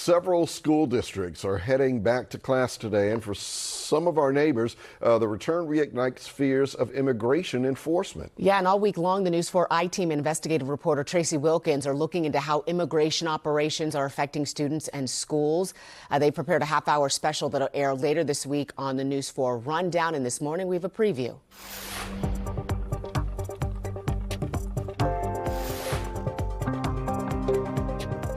Several school districts are heading back to class today, and for some of our neighbors, the return reignites fears of immigration enforcement. Yeah, and all week long, the News 4 I-Team investigative reporter Tracee Wilkins are looking into how immigration operations are affecting students and schools. They prepared a half-hour special that'll air later this week on the News 4 Rundown, and this morning we have a preview.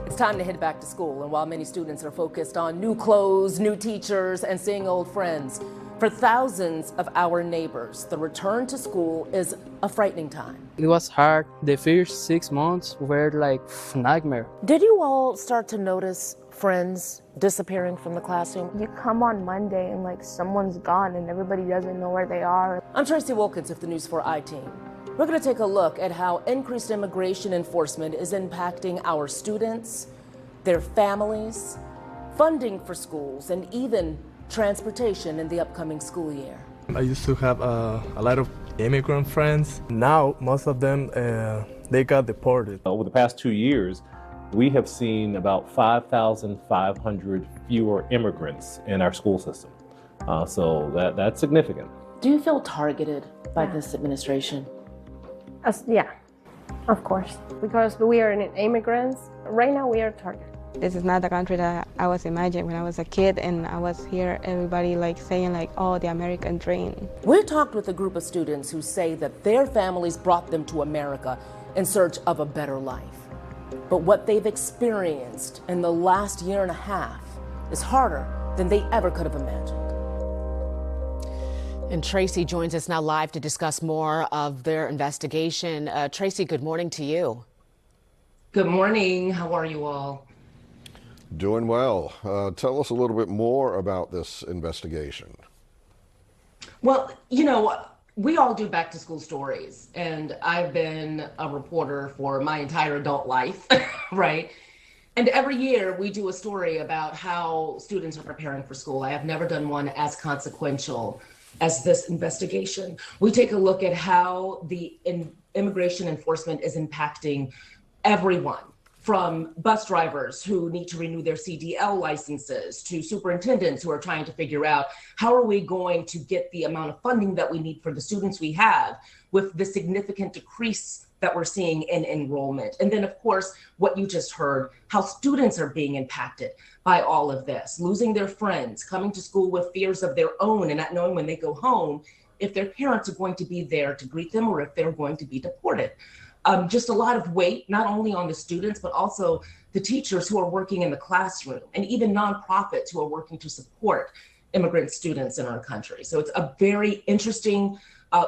It's time to head back to school, and while many students are focused on new clothes, new teachers, and seeing old friends, for thousands of our neighbors, the return to school is a frightening time. It was hard. The first 6 months were like nightmare. Did you all start to notice friends disappearing from the classroom? You come on Monday and like someone's gone and everybody doesn't know where they are. I'm Tracee Wilkins of the News 4 I-Team. We're going to take a look at how increased immigration enforcement is impacting our students, their families, funding for schools, and even transportation in the upcoming school year. I used to have a lot of immigrant friends. Now, most of them, they got deported. Over the past 2 years, we have seen about 5,500 fewer immigrants in our school system. So that's significant. Do you feel targeted by this administration? Yeah, of course. Because we are immigrants, right now we are targeted. This is not the country that I was imagining when I was a kid, and I was here, everybody like saying like, oh, the American dream. We talked with a group of students who say that their families brought them to America in search of a better life. But what they've experienced in the last year and a half is harder than they ever could have imagined. And Tracee joins us now live to discuss more of their investigation. Tracee, good morning to you. Good morning. How are you all? Doing well. Tell us a little bit more about this investigation. Well, you know, we all do back to school stories, and I've been a reporter for my entire adult life, right? And every year we do a story about how students are preparing for school. I have never done one as consequential as this investigation. We take a look at how the immigration enforcement is impacting everyone, from bus drivers who need to renew their CDL licenses to superintendents who are trying to figure out how are we going to get the amount of funding that we need for the students we have with the significant decrease that we're seeing in enrollment. And then, of course, what you just heard, how students are being impacted by all of this, losing their friends, coming to school with fears of their own and not knowing when they go home if their parents are going to be there to greet them or if they're going to be deported. Just a lot of weight, not only on the students, but also the teachers who are working in the classroom and even nonprofits who are working to support immigrant students in our country. So it's a very interesting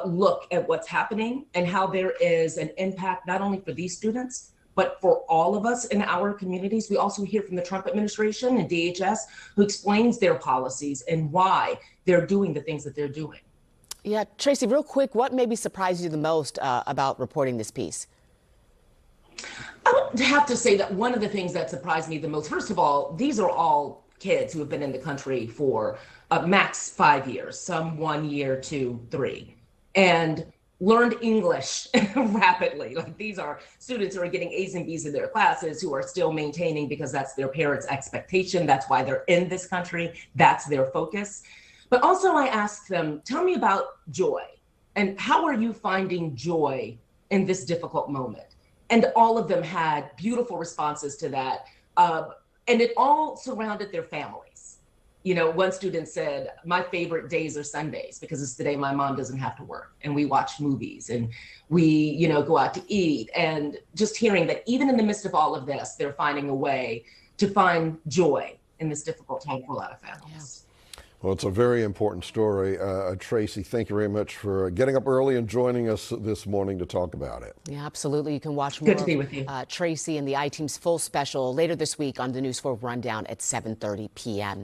look at what's happening and how there is an impact not only for these students, but for all of us in our communities. We also hear from the Trump administration and DHS, who explains their policies and why they're doing the things that they're doing. Yeah, Tracee, real quick, what maybe surprised you the most about reporting this piece? I would have to say that one of the things that surprised me the most, first of all, these are all kids who have been in the country for max 5 years, some 1 year to 3, and learned English rapidly. Like, these are students who are getting A's and B's in their classes, who are still maintaining because that's their parents' expectation. That's why they're in this country. That's their focus. But also I asked them, tell me about joy, and how are you finding joy in this difficult moment? And all of them had beautiful responses to that. And it all surrounded their families. You know, one student said, my favorite days are Sundays because it's the day my mom doesn't have to work, and we watch movies and we, you know, go out to eat. And just hearing that even in the midst of all of this, they're finding a way to find joy in this difficult time for a lot of families. Yeah. Well, it's a very important story. Tracee, thank you very much for getting up early and joining us this morning to talk about it. Yeah, absolutely. You can watch more Good to be with you. Tracee and the I-Team's full special later this week on the News 4 Rundown at 7:30 p.m.